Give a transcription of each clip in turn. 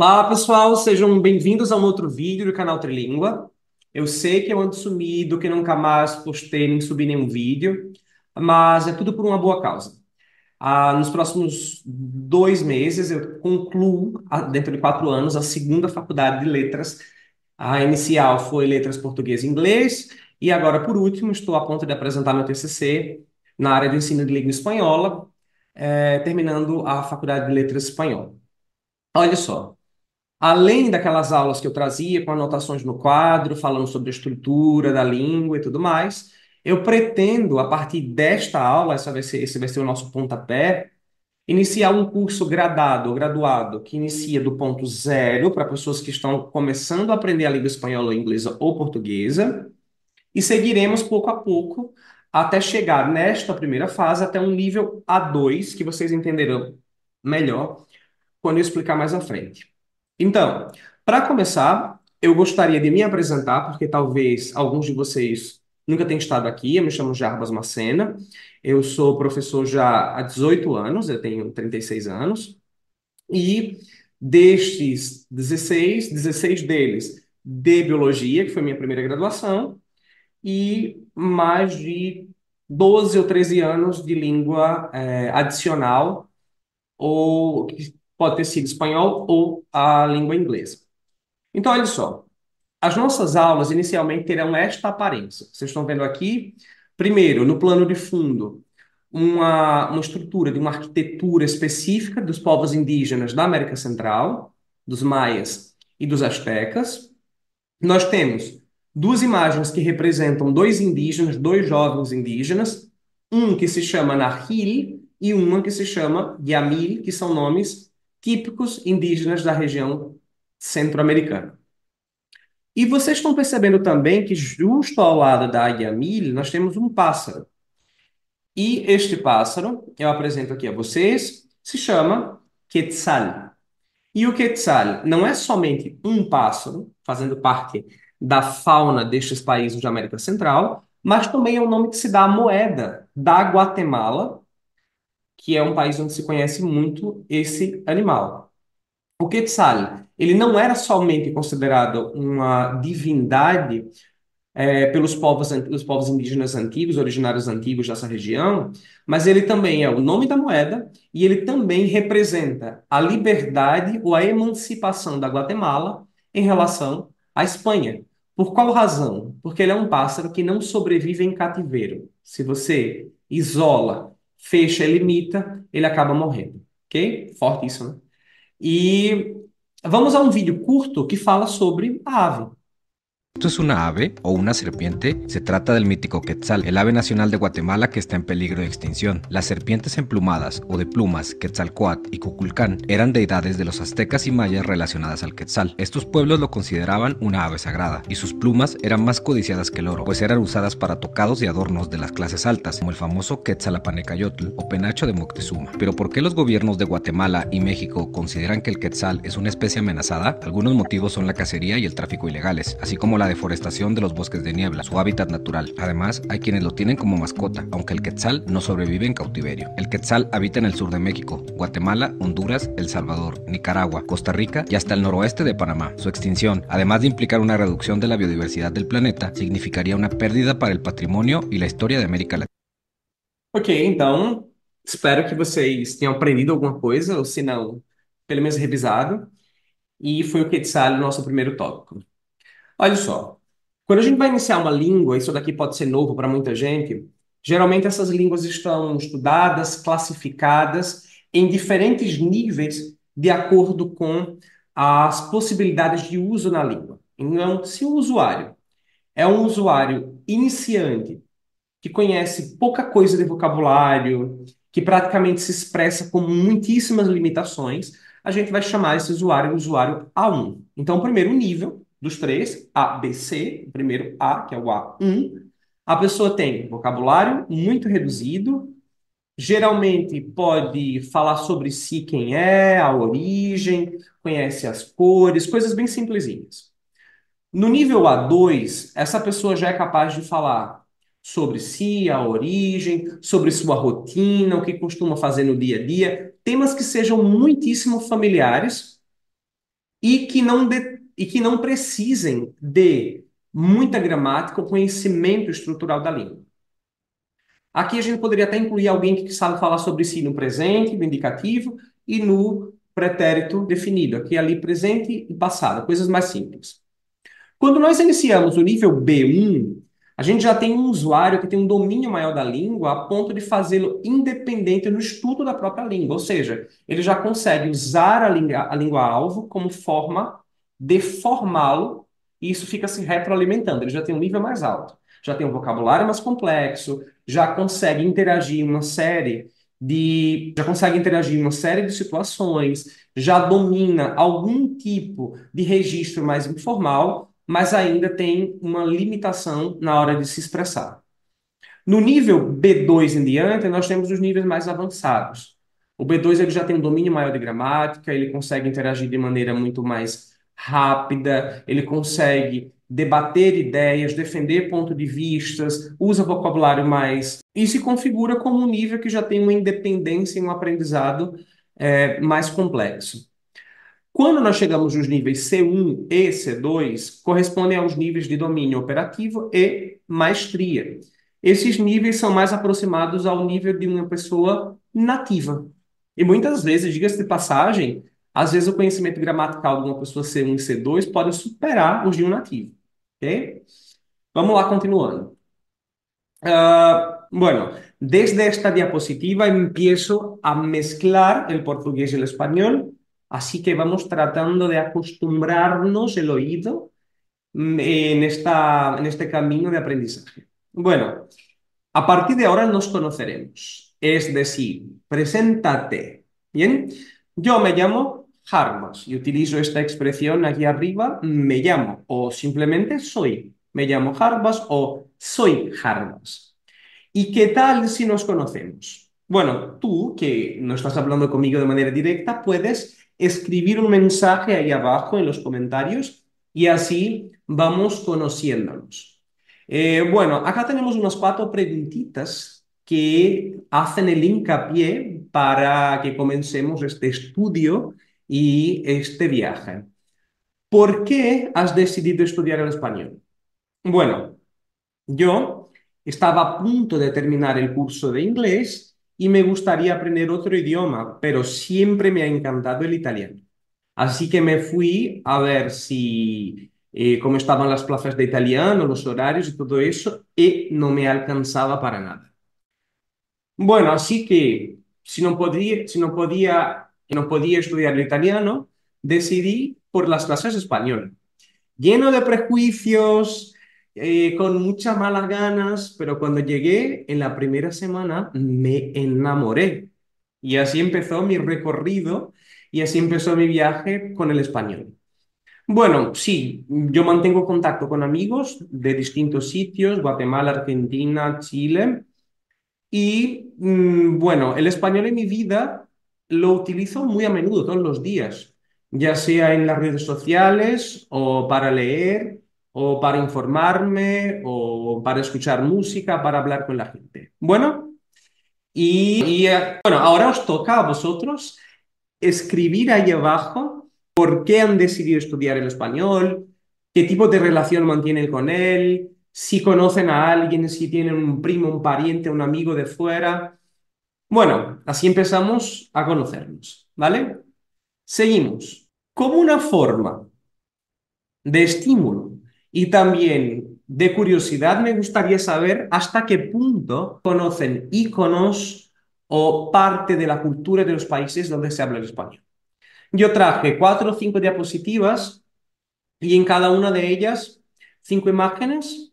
Olá, pessoal, sejam bem-vindos a um outro vídeo do canal Trilíngua. Eu sei que eu ando sumido, que nunca mais postei nem subi nenhum vídeo, mas é tudo por uma boa causa. Nos próximos 2 meses, eu concluo, dentro de 4 anos, a segunda faculdade de letras. A inicial foi Letras Português e Inglês, e agora, por último, estou a ponto de apresentar meu TCC na área do ensino de língua espanhola, terminando a Faculdade de Letras Espanhola. Olha só. Além daquelas aulas que eu trazia com anotações no quadro, falando sobre a estrutura da língua e tudo mais, eu pretendo, a partir desta aula, esse vai ser o nosso pontapé, iniciar um curso gradado ou graduado, que inicia do ponto zero, para pessoas que estão começando a aprender a língua espanhola, inglesa ou portuguesa, e seguiremos pouco a pouco até chegar nesta primeira fase até um nível A2, que vocês entenderão melhor quando eu explicar mais à frente. Então, para começar, eu gostaria de me apresentar, porque talvez alguns de vocês nunca tenham estado aqui. Eu me chamo Jarbas Macena, eu sou professor já há 18 anos, eu tenho 36 anos, e destes 16 deles de biologia, que foi minha primeira graduação, e mais de 12 ou 13 anos de língua adicional, ou que pode ter sido espanhol ou a língua inglesa. Então, olha só. As nossas aulas inicialmente terão esta aparência. Vocês estão vendo aqui, primeiro, no plano de fundo, uma estrutura de uma arquitetura específica dos povos indígenas da América Central, dos maias e dos astecas. Nós temos duas imagens que representam dois indígenas, dois jovens indígenas, um que se chama Nahil e uma que se chama Yamil, que são nomes típicos indígenas da região centro-americana. E vocês estão percebendo também que justo ao lado da águia milho nós temos um pássaro. E este pássaro, eu apresento aqui a vocês, se chama Quetzal. E o Quetzal não é somente um pássaro, fazendo parte da fauna destes países da América Central, mas também é o nome que se dá à moeda da Guatemala, que é um país onde se conhece muito esse animal. O Quetzal, ele não era somente considerado uma divindade pelos povos indígenas antigos, originários antigos dessa região, mas ele também é o nome da moeda e ele também representa a liberdade ou a emancipação da Guatemala em relação à Espanha. Por qual razão? Porque ele é um pássaro que não sobrevive em cativeiro. Se você isola, fecha e limita, ele acaba morrendo. Ok? Forte isso, né? E vamos a um vídeo curto que fala sobre a ave. Esto es una ave o una serpiente. Se trata del mítico quetzal, el ave nacional de Guatemala que está en peligro de extinción. Las serpientes emplumadas o de plumas, Quetzalcóatl y Cuculcán, eran deidades de los aztecas y mayas relacionadas al quetzal. Estos pueblos lo consideraban una ave sagrada, y sus plumas eran más codiciadas que el oro, pues eran usadas para tocados y adornos de las clases altas, como el famoso Quetzalapanecayotl o penacho de Moctezuma. Pero ¿por qué los gobiernos de Guatemala y México consideran que el quetzal es una especie amenazada? Algunos motivos son la cacería y el tráfico ilegales, así como la deforestación de los bosques de niebla, su hábitat natural. Además, hay quienes lo tienen como mascota, aunque el quetzal no sobrevive en cautiverio. El quetzal habita en el sur de México, Guatemala, Honduras, El Salvador, Nicaragua, Costa Rica y hasta el noroeste de Panamá. Su extinción, además de implicar una reducción de la biodiversidad del planeta, significaría una pérdida para el patrimonio y la historia de América Latina. Ok, então, espero que vocês tenham aprendido alguma coisa, ou se não, pelo menos revisado. E foi o Quetzal, o nosso primeiro tópico. Olha só, quando a gente vai iniciar uma língua, isso daqui pode ser novo para muita gente, geralmente essas línguas estão estudadas, classificadas em diferentes níveis de acordo com as possibilidades de uso na língua. Então, se o usuário é um usuário iniciante, que conhece pouca coisa de vocabulário, que praticamente se expressa com muitíssimas limitações, a gente vai chamar esse usuário de usuário A1. Então, o primeiro nível dos três, A, B, C, o primeiro A, que é o A1, a pessoa tem vocabulário muito reduzido, geralmente pode falar sobre si, quem é, a origem, conhece as cores, coisas bem simplesinhas. No nível A2, essa pessoa já é capaz de falar sobre si, a origem, sobre sua rotina, o que costuma fazer no dia a dia, temas que sejam muitíssimo familiares e que não precisem de muita gramática ou conhecimento estrutural da língua. Aqui a gente poderia até incluir alguém que sabe falar sobre si no presente, no indicativo, e no pretérito definido, aqui ali presente e passado, coisas mais simples. Quando nós iniciamos o nível B1, a gente já tem um usuário que tem um domínio maior da língua a ponto de fazê-lo independente no estudo da própria língua, ou seja, ele já consegue usar a língua-alvo como forma de formá-lo e isso fica se retroalimentando. Ele já tem um nível mais alto, já tem um vocabulário mais complexo, já consegue interagir em uma série já consegue interagir em uma série de situações, já domina algum tipo de registro mais informal, mas ainda tem uma limitação na hora de se expressar. No nível B2 em diante, nós temos os níveis mais avançados. O B2 ele já tem um domínio maior de gramática, ele consegue interagir de maneira muito mais rápida, ele consegue debater ideias, defender pontos de vistas, usa vocabulário mais e se configura como um nível que já tem uma independência e um aprendizado mais complexo. Quando nós chegamos nos níveis C1 e C2, correspondem aos níveis de domínio operativo e maestria. Esses níveis são mais aproximados ao nível de uma pessoa nativa. E muitas vezes, diga-se de passagem, às vezes o conhecimento gramatical de uma pessoa C1 e C2 pode superar os de um nativo. Ok? Vamos lá, continuando. Bueno, desde esta diapositiva empiezo a mezclar el portugués y el español, así que vamos tratando de acostumbrarnos el oído en este camino de aprendizaje. Bueno, a partir de ahora nos conoceremos, es decir, preséntate. Bien, yo me llamo Harmas y utilizo esta expresión aquí arriba, me llamo o simplemente soy. Me llamo Harmas o soy Harmas. ¿Y qué tal si nos conocemos? Bueno, tú, que no estás hablando conmigo de manera directa, puedes escribir un mensaje ahí abajo en los comentarios y así vamos conociéndonos. Bueno, acá tenemos unas 4 preguntitas que hacen el hincapié para que comencemos este estudio y este viaje. ¿Por qué has decidido estudiar el español? Bueno, yo estaba a punto de terminar el curso de inglés y me gustaría aprender otro idioma, pero siempre me ha encantado el italiano. Así que me fui a ver si cómo estaban las plazas de italiano, los horarios y todo eso, y no me alcanzaba para nada. Bueno, así que no podía estudiar el italiano, decidí por las clases de español lleno de prejuicios, con muchas malas ganas, pero cuando llegué en la primera semana me enamoré. Y así empezó mi recorrido y así empezó mi viaje con el español. Bueno, sí, yo mantengo contacto con amigos de distintos sitios, Guatemala, Argentina, Chile, y bueno, el español en mi vida lo utilizo muy a menudo, todos los días, ya sea en las redes sociales o para leer o para informarme o para escuchar música, para hablar con la gente. Bueno, bueno, ahora os toca a vosotros escribir ahí abajo por qué han decidido estudiar el español, qué tipo de relación mantienen con él, si conocen a alguien, si tienen un primo, un pariente, un amigo de fuera. Bueno, así empezamos a conocernos, ¿vale? Seguimos. Como una forma de estímulo y también de curiosidad, me gustaría saber hasta qué punto conocen iconos o parte de la cultura de los países donde se habla el español. Yo traje 4 o 5 diapositivas y en cada una de ellas 5 imágenes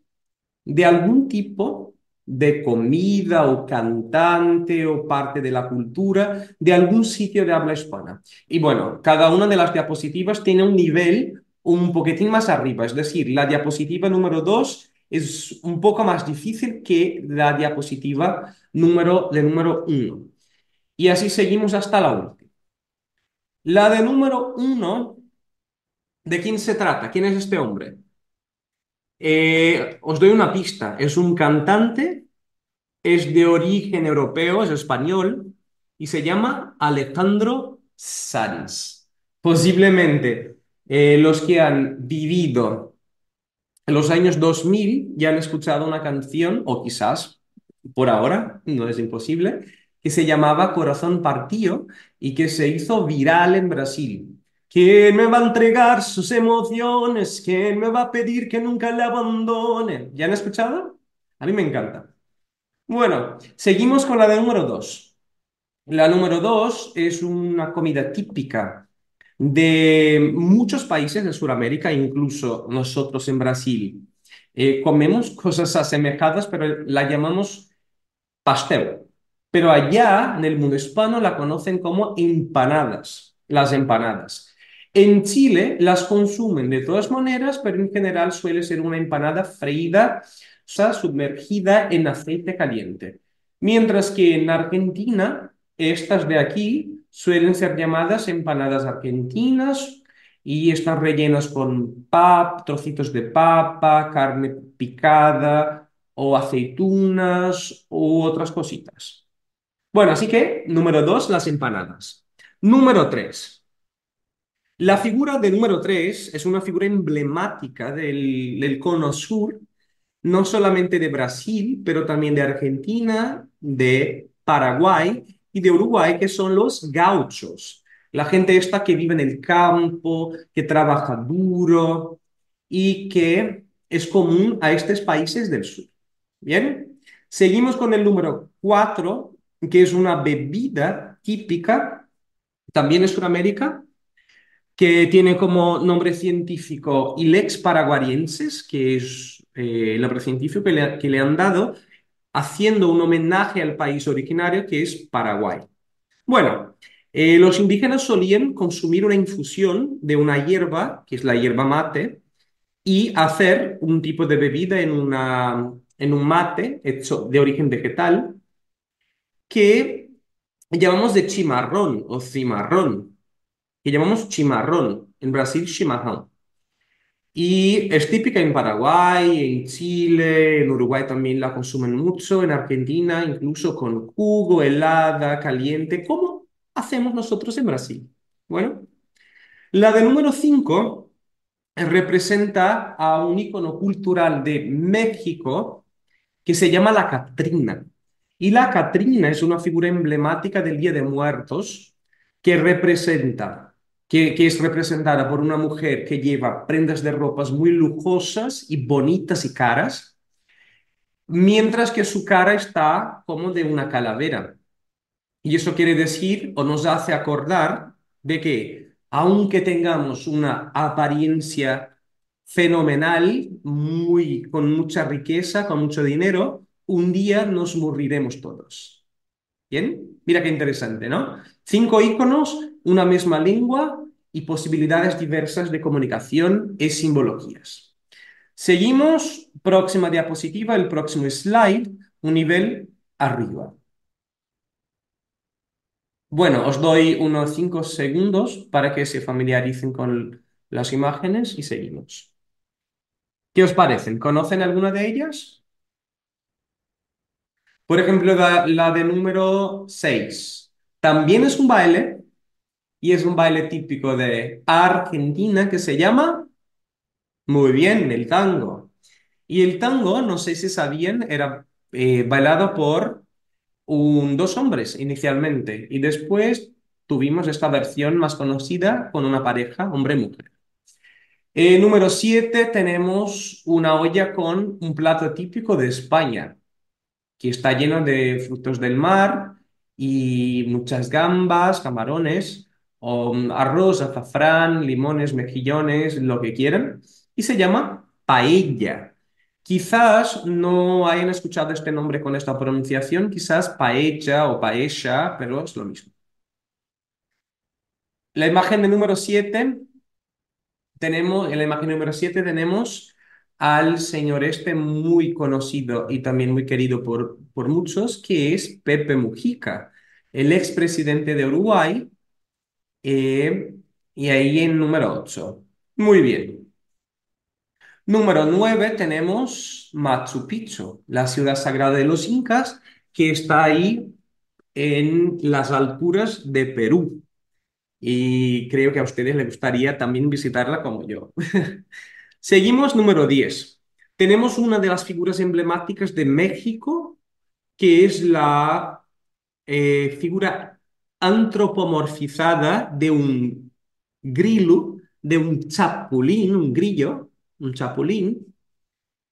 de algún tipo de comida o cantante o parte de la cultura de algún sitio de habla hispana. Y bueno, cada una de las diapositivas tiene un nivel un poquitín más arriba, es decir, la diapositiva número 2 es un poco más difícil que la diapositiva número 1. Y así seguimos hasta la última. La de número 1, ¿de quién se trata? ¿Quién es este hombre? Os doy una pista. Es un cantante, es de origen europeo, es español y se llama Alejandro Sanz. Posiblemente Los que han vivido en los años 2000 ya han escuchado una canción, o quizás por ahora, no es imposible, que se llamaba Corazón Partido y que se hizo viral en Brasil. ¿Quién me va a entregar sus emociones? ¿Quién me va a pedir que nunca le abandone? ¿Ya han escuchado? A mí me encanta. Bueno, seguimos con la de número 2. La número 2 es una comida típica de muchos países de Sudamérica, incluso nosotros en Brasil. Comemos cosas asemejadas, pero la llamamos pastel. Pero allá, en el mundo hispano, la conocen como empanadas, las empanadas. En Chile las consumen de todas maneras, pero en general suele ser una empanada freída, o sea, sumergida en aceite caliente. Mientras que en Argentina, estas de aquí suelen ser llamadas empanadas argentinas y están rellenas con trocitos de papa, carne picada o aceitunas u otras cositas. Bueno, así que número 2, las empanadas. Número 3. La figura de número 3 es una figura emblemática del cono sur, no solamente de Brasil, pero también de Argentina, de Paraguay y de Uruguay, que son los gauchos. La gente esta que vive en el campo, que trabaja duro y que es común a estos países del sur. Bien, seguimos con el número 4, que es una bebida típica, también de Sudamérica, que tiene como nombre científico Ilex paraguariensis, que es el nombre científico que le han dado, haciendo un homenaje al país originario, que es Paraguay. Bueno, los indígenas solían consumir una infusión de una hierba, que es la hierba mate, y hacer un tipo de bebida en un mate hecho de origen vegetal que llamamos de chimarrón o cimarrón, que llamamos chimarrón, en Brasil chimarrón. Y es típica en Paraguay, en Chile, en Uruguay también la consumen mucho, en Argentina incluso con jugo, helada, caliente, como hacemos nosotros en Brasil. Bueno, la de número 5 representa a un icono cultural de México que se llama la Catrina. Y la Catrina es una figura emblemática del Día de Muertos que representa, que es representada por una mujer que lleva prendas de ropas muy lujosas y bonitas y caras, mientras que su cara está como de una calavera. Y eso quiere decir o nos hace acordar de que aunque tengamos una apariencia fenomenal, con mucha riqueza, con mucho dinero, un día nos moriremos todos. ¿Bien? Mira qué interesante, ¿no? 5 iconos, una misma lengua y posibilidades diversas de comunicación y simbologías. Seguimos, próxima diapositiva, el próximo slide, un nivel arriba. Bueno, os doy unos 5 segundos para que se familiaricen con las imágenes y seguimos. ¿Qué os parecen? ¿Conocen alguna de ellas? Por ejemplo, la de número 6. También es un baile y es un baile típico de Argentina que se llama, muy bien, el tango. Y el tango, no sé si sabían, era bailado por dos hombres inicialmente y después tuvimos esta versión más conocida con una pareja, hombre-mujer. Número 7 tenemos una olla con un plato típico de España, que está lleno de frutos del mar y muchas gambas, camarones, arroz, azafrán, limones, mejillones, lo que quieran, y se llama paella. Quizás no hayan escuchado este nombre con esta pronunciación, quizás paella o paella, pero es lo mismo. La imagen de número 7 en la imagen número 7 tenemos al señor este muy conocido y también muy querido por muchos, que es Pepe Mujica, el expresidente de Uruguay, eh, y ahí en número 8. Muy bien. Número 9 tenemos Machu Picchu, la ciudad sagrada de los incas, que está ahí en las alturas de Perú. y creo que a ustedes les gustaría también visitarla como yo. Seguimos número 10. Tenemos una de las figuras emblemáticas de México, que es la figura antropomorfizada de un grilo, de un chapulín, un grillo, un chapulín,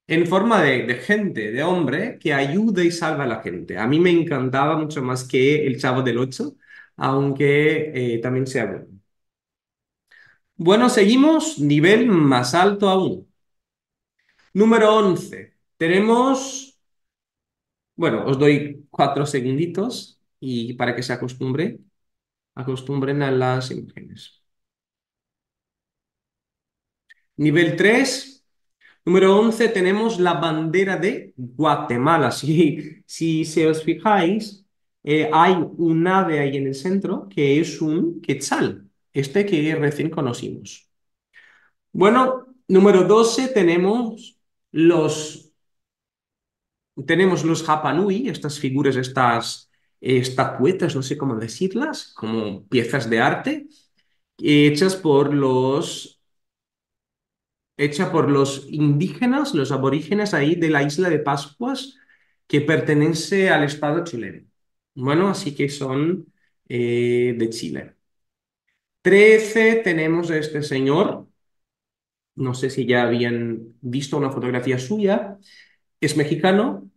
en forma de gente, de hombre, que ayuda y salva a la gente. A mí me encantaba mucho más que el Chavo del Ocho, aunque también sea bueno. Bueno, seguimos, nivel más alto aún. Número 11. Tenemos, bueno, os doy 4 segunditos y para que se acostumbren a las imágenes. Nivel 3. Número 11 tenemos la bandera de Guatemala. Si se os fijáis, hay un ave ahí en el centro que es un quetzal, este que recién conocimos. Bueno, número 12 tenemos los Rapa Nui, estas figuras, estas estatuetas, no sé cómo decirlas, como piezas de arte, hechas hecha por los indígenas, los aborígenes ahí de la isla de Pascuas, que pertenece al Estado chileno. Bueno, así que son de Chile. 13 tenemos a este señor, no sé si ya habían visto una fotografía suya, es mexicano,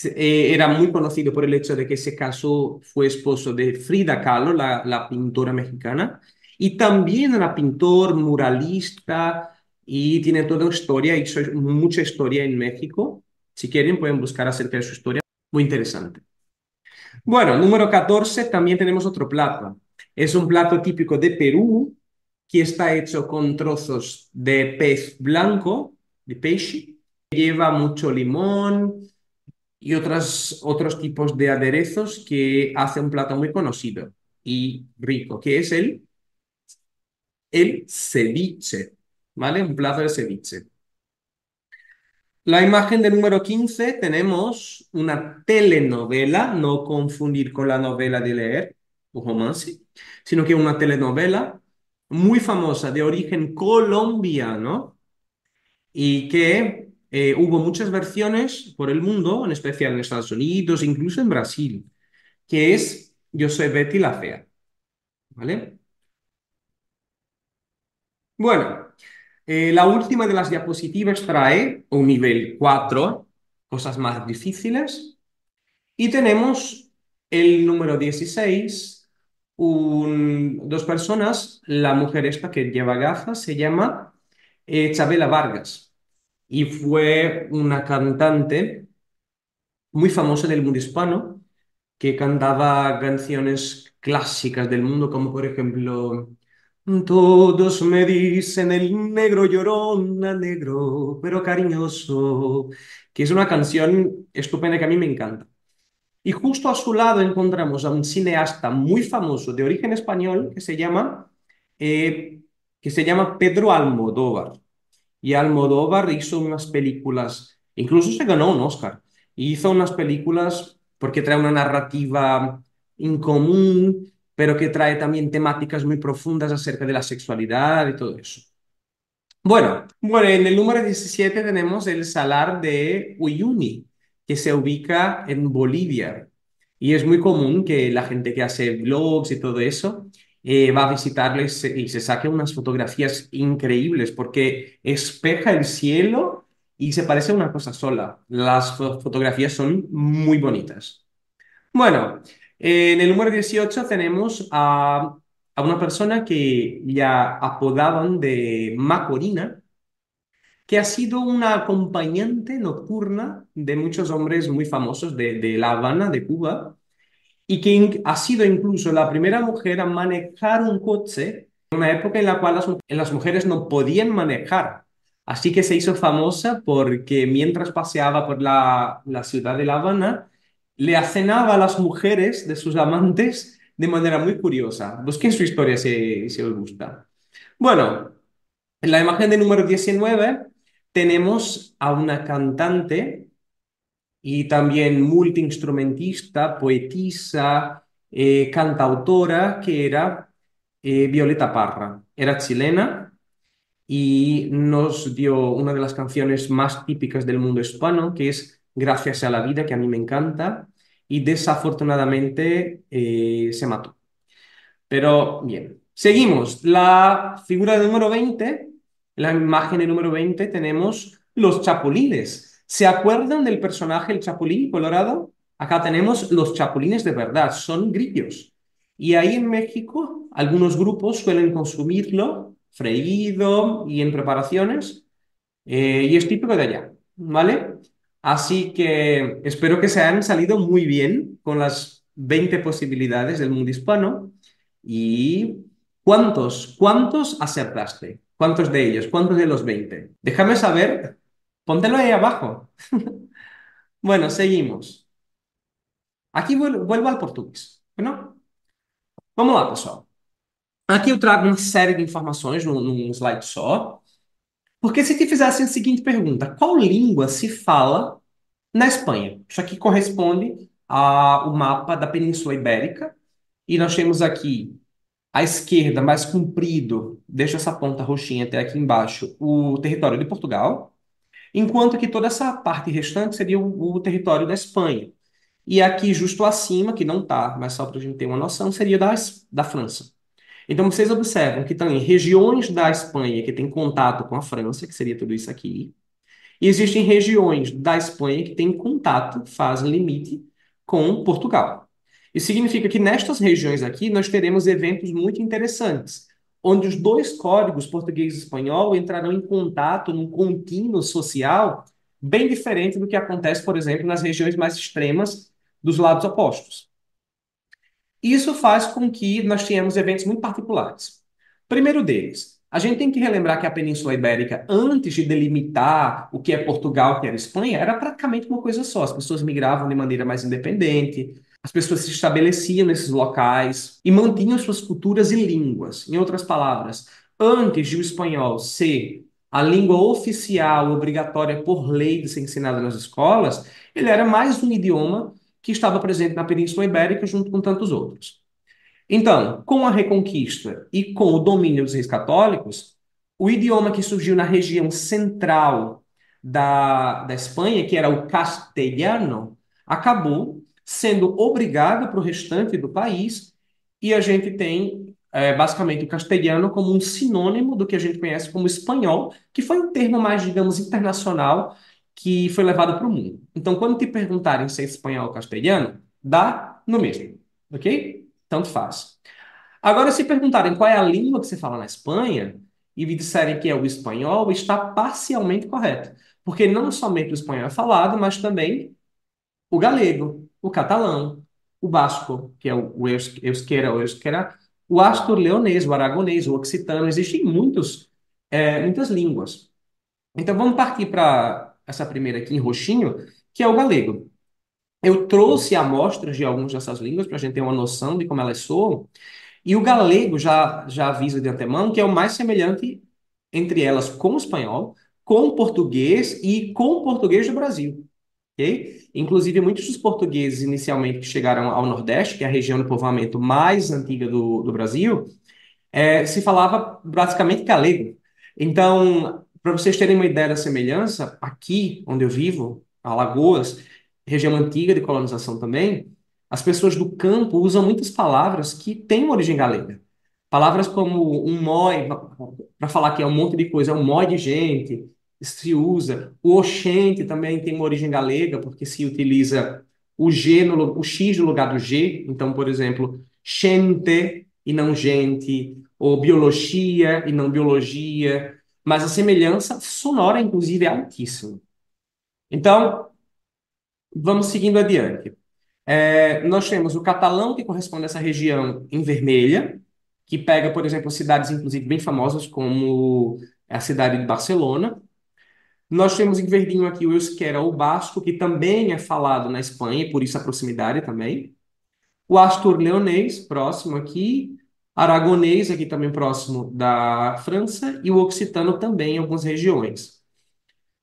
era muy conocido por el hecho de que se casó, fue esposo de Frida Kahlo, la pintora mexicana, y también era pintor, muralista, y tiene toda historia, hizo mucha historia en México. Si quieren, pueden buscar acerca de su historia, muy interesante. Bueno, número 14 también tenemos otro plato. Es un plato típico de Perú, que está hecho con trozos de pez blanco, de peixe, lleva mucho limón y otros tipos de aderezos que hace un plato muy conocido y rico, que es el ceviche, ¿vale? Un plato de ceviche. La imagen de número 15 tenemos una telenovela, no confundir con la novela de leer o romance, sino que una telenovela muy famosa de origen colombiano y que hubo muchas versiones por el mundo, en especial en Estados Unidos, incluso en Brasil, que es Yo soy Betty la Fea, ¿vale? Bueno, la última de las diapositivas trae un nivel 4, cosas más difíciles, y tenemos el número 16, dos personas, la mujer esta que lleva gafas se llama Chabela Vargas y fue una cantante muy famosa del mundo hispano que cantaba canciones clásicas del mundo, como por ejemplo, todos me dicen el negro llorona, negro, pero cariñoso, que es una canción estupenda que a mí me encanta. Y justo a su lado encontramos a un cineasta muy famoso de origen español eh, que se llama Pedro Almodóvar. Y Almodóvar hizo unas películas, incluso se ganó un Oscar, y hizo unas películas porque trae una narrativa incomún, pero que trae también temáticas muy profundas acerca de la sexualidad y todo eso. Bueno, en el número 17 tenemos el Salar de Uyuni, que se ubica en Bolivia. Y es muy común que la gente que hace vlogs y todo eso va a visitarlo y se saque unas fotografías increíbles porque espeja el cielo y se parece a una cosa sola. Las fotografías son muy bonitas. Bueno, en el número 18 tenemos a una persona que ya apodaban de Macorina, que ha sido una acompañante nocturna de muchos hombres muy famosos de La Habana, de Cuba, y que ha sido incluso la primera mujer a manejar un coche en una época en la cual las mujeres no podían manejar. Así que se hizo famosa porque mientras paseaba por la ciudad de La Habana, le acenaba a las mujeres de sus amantes de manera muy curiosa. Busquen su historia si os gusta. Bueno, en la imagen de número 19 tenemos a una cantante y también multiinstrumentista, poetisa cantautora que era Violeta Parra. Era chilena y nos dio una de las canciones más típicas del mundo hispano, que es Gracias a la vida, que a mí me encanta, y desafortunadamente se mató. Pero bien, seguimos. La figura número 20, la imagen número 20, tenemos los chapulines. ¿Se acuerdan del personaje el chapulín colorado? Acá tenemos los chapulines de verdad, son grillos. Y ahí en México, algunos grupos suelen consumirlo freído y en preparaciones, y es típico de allá, ¿vale? Así que espero que se hayan salido muy bien con las 20 posibilidades del mundo hispano. ¿Y cuántos acertaste? ¿Cuántos de ellos? ¿Cuántos de los 20? Déjame saber, póntelo ahí abajo. Bueno, seguimos. Aqui vuelvo al português. Não? Vamos lá, pessoal. Aqui eu trago uma série de informações num slide só. Porque se te fizessem a seguinte pergunta: qual língua se fala na Espanha? Isso aqui corresponde ao mapa da Península Ibérica. E nós temos aqui à esquerda, mais comprido, deixa essa ponta roxinha até aqui embaixo, o território de Portugal, enquanto que toda essa parte restante seria o território da Espanha. E aqui, justo acima, que não tá, mas só para a gente ter uma noção, seria da França. Então, vocês observam que tem regiões da Espanha que têm contato com a França, que seria tudo isso aqui, e existem regiões da Espanha que têm contato, fazem limite com Portugal. Isso significa que nestas regiões aqui nós teremos eventos muito interessantes, onde os dois códigos, português e espanhol, entrarão em contato num contínuo social bem diferente do que acontece, por exemplo, nas regiões mais extremas dos lados opostos. Isso faz com que nós tenhamos eventos muito particulares. Primeiro deles, a gente tem que relembrar que a Península Ibérica, antes de delimitar o que é Portugal, o que era Espanha, era praticamente uma coisa só. As pessoas migravam de maneira mais independente, as pessoas se estabeleciam nesses locais e mantinham suas culturas e línguas. Em outras palavras, antes de o espanhol ser a língua oficial, obrigatória por lei de ser ensinada nas escolas, ele era mais um idioma que estava presente na Península Ibérica junto com tantos outros. Então, com a Reconquista e com o domínio dos reis católicos, o idioma que surgiu na região central da Espanha, que era o castelhano, acabou sendo obrigado para o restante do país, e a gente tem basicamente o castelhano como um sinônimo do que a gente conhece como espanhol, que foi um termo mais, digamos, internacional que foi levado para o mundo. Então, quando te perguntarem se é espanhol ou castelhano, dá no mesmo, ok? Tanto faz. Agora, se perguntarem qual é a língua que se fala na Espanha e me disserem que é o espanhol, está parcialmente correto. Porque não somente o espanhol é falado, mas também o galego, o catalão, o basco, que é o euskera, o astur-leonês, o aragonês, o occitano. Existem muitas línguas. Então, vamos partir para essa primeira aqui em roxinho, que é o galego. Eu trouxe amostras de algumas dessas línguas para a gente ter uma noção de como elas soam. E o galego já avisa de antemão que é o mais semelhante entre elas com o espanhol, com o português e com o português do Brasil, ok? Inclusive, muitos dos portugueses inicialmente que chegaram ao Nordeste, que é a região de povoamento mais antiga do Brasil, se falava basicamente galego. Então, para vocês terem uma ideia da semelhança, aqui onde eu vivo, Alagoas, região antiga de colonização também, as pessoas do campo usam muitas palavras que têm uma origem galega. Palavras como um mói, para falar que é um monte de coisa, é um mói de gente, se usa. O oxente também tem uma origem galega, porque se utiliza o X no lugar do G. Então, por exemplo, xente e não gente, ou biologia e não biologia. Mas a semelhança sonora, inclusive, é altíssima. Então, vamos seguindo adiante. Nós temos o catalão, que corresponde a essa região em vermelha, que pega, por exemplo, cidades, inclusive, bem famosas, como a cidade de Barcelona. Nós temos em verdinho aqui o euskera, o basco, que também é falado na Espanha, e por isso a proximidade também. O astur-leonês, próximo aqui. Aragonês, aqui também próximo da França. E o occitano também em algumas regiões.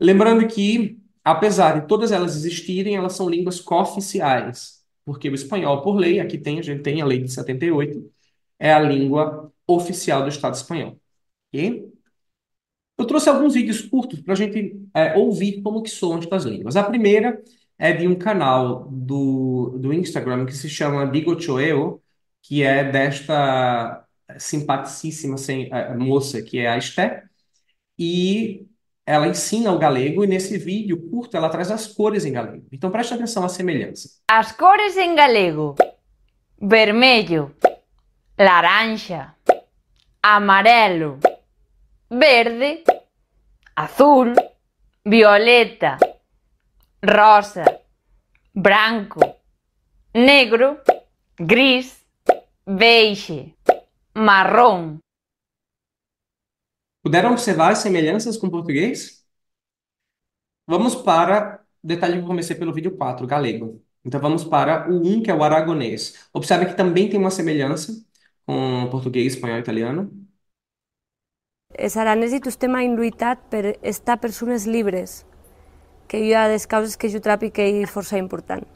Lembrando que, apesar de todas elas existirem, elas são línguas cooficiais. porque o espanhol, por lei, aqui tem, a gente tem a lei de 78, é a língua oficial do Estado espanhol. Ok? Eu trouxe alguns vídeos curtos para a gente ouvir como que soam estas línguas. A primeira é de um canal do Instagram que se chama Digo Choeo, que é desta simpaticíssima moça que é a Esté, e ela ensina o galego, e nesse vídeo curto ela traz as cores em galego. Então preste atenção à semelhança. As cores en galego: vermello, laranja, amarelo, verde, azul, violeta, rosa, branco, negro, gris, beige, marrom. Puderam observar as semelhanças com o português? Vamos para detalhe que eu comecei pelo vídeo 4, galego. Então vamos para o 1, que é o aragonês. Observe que também tem uma semelhança com português, espanhol e italiano. Es aranès i tostem a lluitat per estar persones llibres, que hi ha des causes que jo trapi que és força important.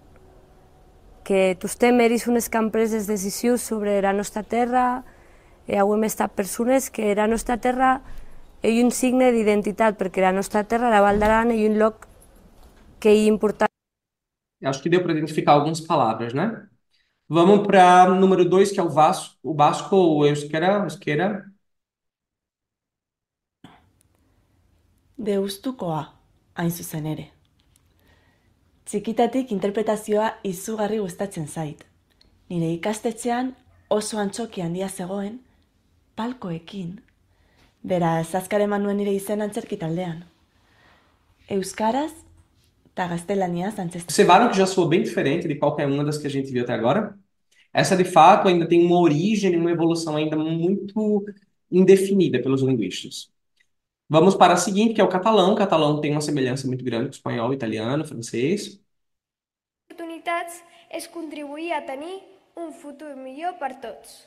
Que tostem eris unes que han pres les decisions sobre la nostra terra, i hem estat persones que la nostra terra és un signe d'identitat, perquè la nostra terra, la Val d'Aran, és un lloc que é important. Acho que deu para identificar algumas palavras, né? Vamos para número 2, que é o basco ou o euskera. Deustukoa, hain zuzen ere. Txikitatik interpretazioa izugarri gustatzen zait. Nire ikastetxean oso antzoki handia zegoen, palkoekin. Beraz, azkar eman nuen nire izen antzerki taldean. Euskaraz eta gaztelaniaz antzestea. Observaram que já soou bem diferente de qualquer uma das que a gente viu até agora? Essa, de fato, ainda tem uma origem e uma evolução ainda muito indefinida pelos linguistas. Vamos para a seguinte, que é o catalão. O catalão tem uma semelhança muito grande com o espanhol, italiano, francês. Oportunitats és contribuir a tenir un futur millor per tots.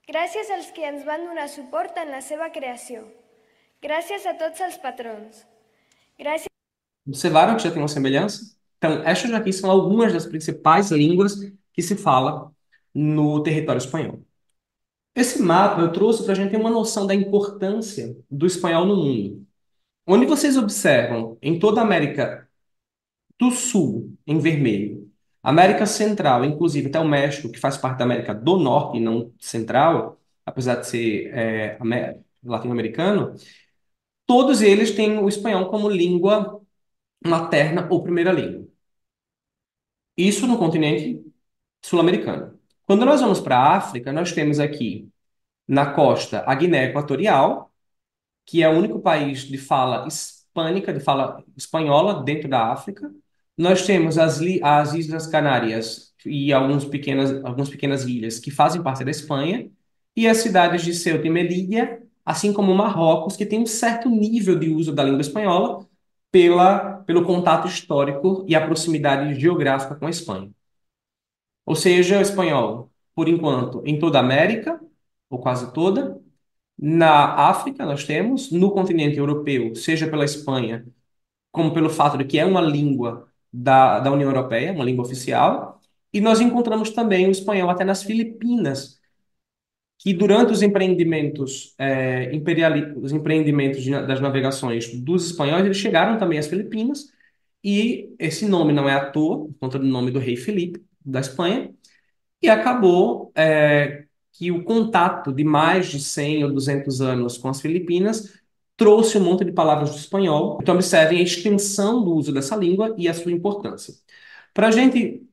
Gràcies als que ens van donar suport en la seva creació. Gràcies a tots els patrons. Gràcies. Observaram que já tem uma semelhança? Então, estas aqui são algumas das principais línguas que se fala no território espanhol. Esse mapa eu trouxe para a gente ter uma noção da importância do espanhol no mundo. Onde vocês observam, em toda a América do Sul, em vermelho, América Central, inclusive até o México, que faz parte da América do Norte e não Central, apesar de ser latino-americano, todos eles têm o espanhol como língua materna ou primeira língua. Isso no continente sul-americano. Quando nós vamos para a África, nós temos aqui na costa a Guiné Equatorial, que é o único país de fala hispânica, de fala espanhola dentro da África. Nós temos as Islas Canárias e algumas pequenas ilhas que fazem parte da Espanha, e as cidades de Ceuta e Melilla, assim como Marrocos, que tem um certo nível de uso da língua espanhola pelo contato histórico e a proximidade geográfica com a Espanha. Ou seja, o espanhol, por enquanto, em toda a América, ou quase toda. Na África, nós temos, no continente europeu, seja pela Espanha, como pelo fato de que é uma língua da União Europeia, uma língua oficial, e nós encontramos também o espanhol até nas Filipinas, que durante os empreendimentos das navegações dos espanhóis, eles chegaram também às Filipinas, e esse nome não é à toa, por conta do nome do rei Felipe, da Espanha, e acabou que o contato de mais de 100 ou 200 anos com as Filipinas trouxe um monte de palavras do espanhol. Então, observem a extensão do uso dessa língua e a sua importância. Para a gente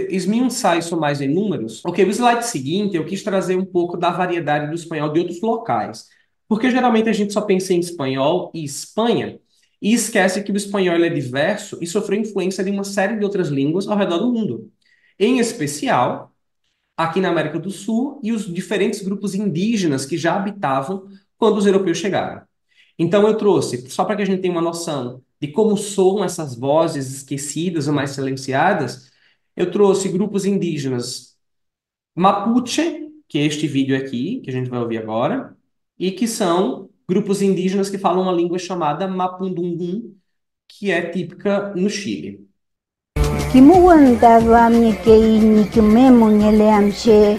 esmiuçar isso mais em números, ok, o slide seguinte eu quis trazer um pouco da variedade do espanhol de outros locais, porque geralmente a gente só pensa em espanhol e Espanha, e esquece que o espanhol ele é diverso e sofreu influência de uma série de outras línguas ao redor do mundo. Em especial, aqui na América do Sul e os diferentes grupos indígenas que já habitavam quando os europeus chegaram. Então eu trouxe, só para que a gente tenha uma noção de como soam essas vozes esquecidas ou mais silenciadas, eu trouxe grupos indígenas Mapuche, que é este vídeo aqui, que a gente vai ouvir agora, e que são grupos indígenas que falam uma língua chamada Mapudungun, que é típica no Chile. Kimuwantagami keini kememonyeleamche,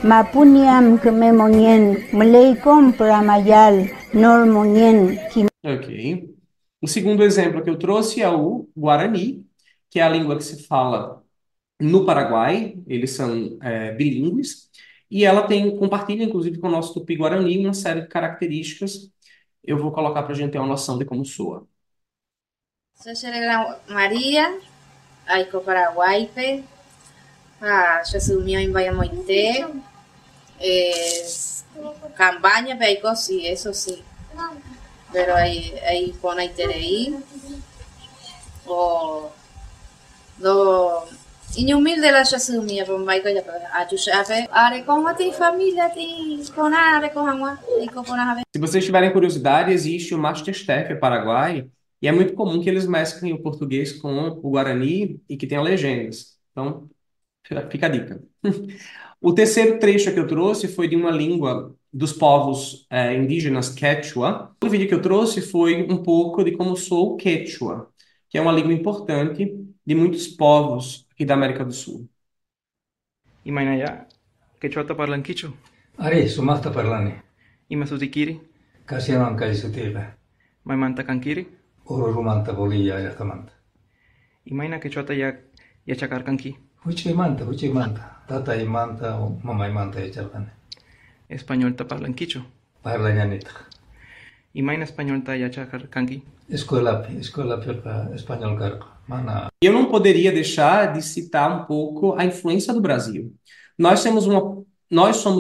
mapuniam kememonyen, mleikom pramayal, normonyen, Ok. O segundo exemplo que eu trouxe é o Guarani, que é a língua que se fala no Paraguai. Eles são bilíngues e ela compartilha, inclusive, com o nosso Tupi-Guarani uma série de características. Eu vou colocar para a gente ter uma noção de como soa. Soy María, Aiko Paraguaype, yo soy mío en Bayamoite, campaña, Aiko sí, eso sí, pero ahí pone Itereí, o do inhumilde la yo soy mío, pero Baiko ya para ayudarme, are con a ti familia, ti con are con agua, Aiko con a. Se vocês tiverem curiosidade, existe o Masterchef Paraguai e é muito comum que eles mesclem o português com o Guarani e que tenha legendas. Então, fica a dica. O terceiro trecho que eu trouxe foi de uma língua dos povos indígenas Quechua. O vídeo que eu trouxe foi um pouco de como soa o Quechua, que é uma língua importante de muitos povos aqui da América do Sul. Imainaya, Quechua parlan quichu. Ari, sumasta parlani. Ima sutikiri. Kasiaman kai sutiba. Maimanta kankiri. Ururumanta bolia ja tamanta. Imaina Quechua ya chakar kanki. Huchimanta. Tata imanta o mama imanta ya chalkane. Español ta parlan quichu. Parla ñanita. Imaina español ta ya chakar kanki. Escola pela espanhol cargo. Mana. Eu não poderia deixar de citar um pouco a influência do Brasil. Nós somos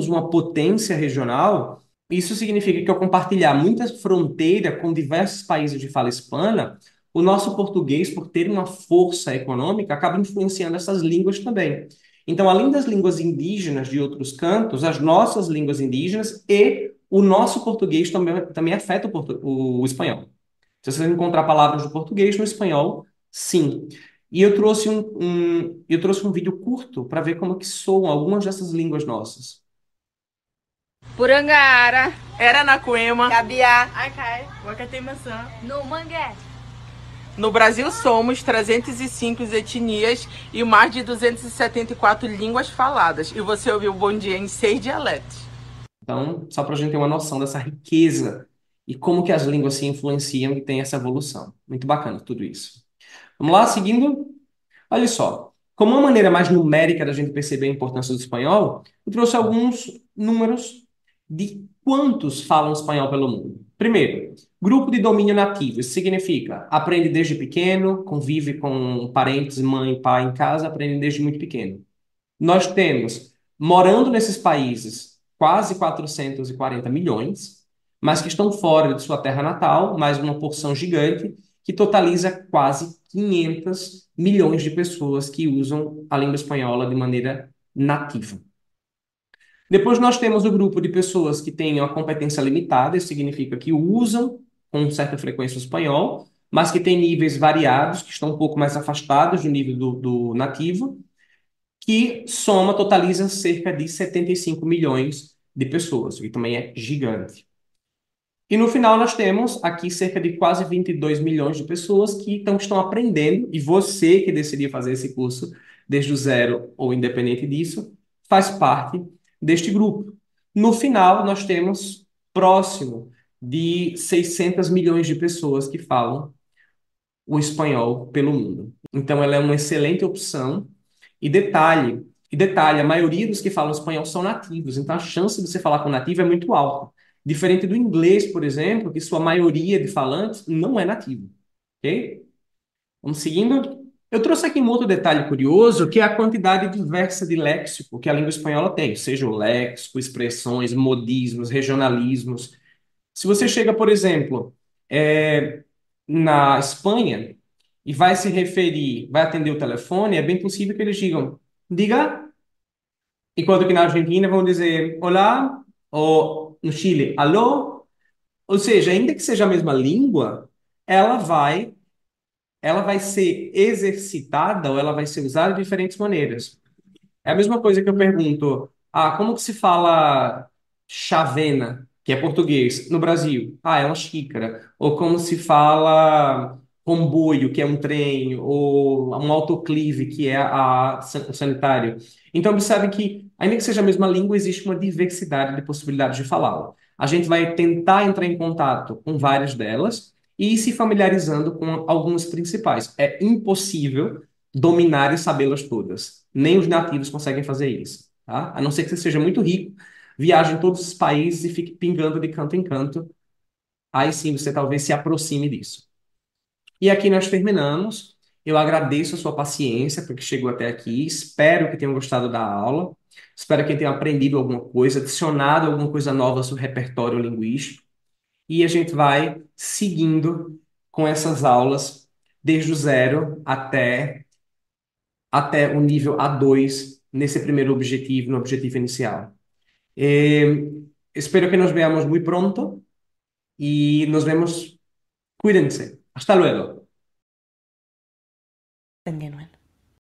uma potência regional. Isso significa que, ao compartilhar muita fronteira com diversos países de fala hispana, o nosso português, por ter uma força econômica, acaba influenciando essas línguas também. Então, além das línguas indígenas de outros cantos, as nossas línguas indígenas e o nosso português também afeta o espanhol. Se você encontrar palavras do português no espanhol, sim. E eu trouxe um vídeo curto para ver como que soam algumas dessas línguas nossas. Purangara, Aranacuema, Cabiá, Acai, Guacatemaçã. no Mangué. No Brasil somos 305 etnias e mais de 274 línguas faladas. E você ouviu Bom Dia em 6 dialetos. Então, só para a gente ter uma noção dessa riqueza e como que as línguas se influenciam e tem essa evolução. Muito bacana tudo isso. Vamos lá, seguindo. Olha só, como uma maneira mais numérica da gente perceber a importância do espanhol, eu trouxe alguns números de quantos falam espanhol pelo mundo. Primeiro, grupo de domínio nativo. Isso significa aprende desde pequeno, convive com parentes, mãe, pai em casa, aprende desde muito pequeno. Nós temos, morando nesses países, quase 440 milhões, mas que estão fora de sua terra natal, mais uma porção gigante, que totaliza quase 500 milhões de pessoas que usam a língua espanhola de maneira nativa. Depois nós temos o grupo de pessoas que têm uma competência limitada, isso significa que usam com certa frequência o espanhol, mas que têm níveis variados, que estão um pouco mais afastados do nível do nativo, que totaliza cerca de 75 milhões de pessoas, o que também é gigante. E no final nós temos aqui cerca de quase 22 milhões de pessoas que estão aprendendo, e você que decidiu fazer esse curso desde o zero ou independente disso, faz parte deste grupo. No final, nós temos próximo de 600 milhões de pessoas que falam o espanhol pelo mundo. Então, ela é uma excelente opção. E detalhe, a maioria dos que falam espanhol são nativos, então a chance de você falar com nativo é muito alta. Diferente do inglês, por exemplo, que sua maioria de falantes não é nativo. Ok? Vamos seguindo. Eu trouxe aqui um outro detalhe curioso, que é a quantidade diversa de léxico que a língua espanhola tem, seja o léxico, expressões, modismos, regionalismos. Se você chega, por exemplo, na Espanha e vai atender o telefone, é bem possível que eles digam, diga, enquanto que na Argentina vão dizer olá, ou no Chile, alô. Ou seja, ainda que seja a mesma língua, ela vai ser exercitada ou ela vai ser usada de diferentes maneiras. É a mesma coisa que eu pergunto, como que se fala chavena, que é português, no Brasil? É uma xícara. Ou como se fala comboio, que é um trem, ou um autoclive, que é o sanitário. Então, observe que, ainda que seja a mesma língua, existe uma diversidade de possibilidades de falá-la. A gente vai tentar entrar em contato com várias delas e ir se familiarizando com algumas principais. É impossível dominar e sabê-las todas. Nem os nativos conseguem fazer isso, tá? A não ser que você seja muito rico, viaje em todos os países e fique pingando de canto em canto. Aí sim você talvez se aproxime disso. E aqui nós terminamos. Eu agradeço a sua paciência, porque chegou até aqui. Espero que tenham gostado da aula. Espero que tenham aprendido alguma coisa, adicionado alguma coisa nova ao seu repertório linguístico. E a gente vai seguindo com essas aulas desde o zero até o nível A2, nesse primeiro objetivo, no objetivo inicial. Espero que nos veamos muy pronto y nos vemos. Cuídense. Hasta luego. Zen genuen.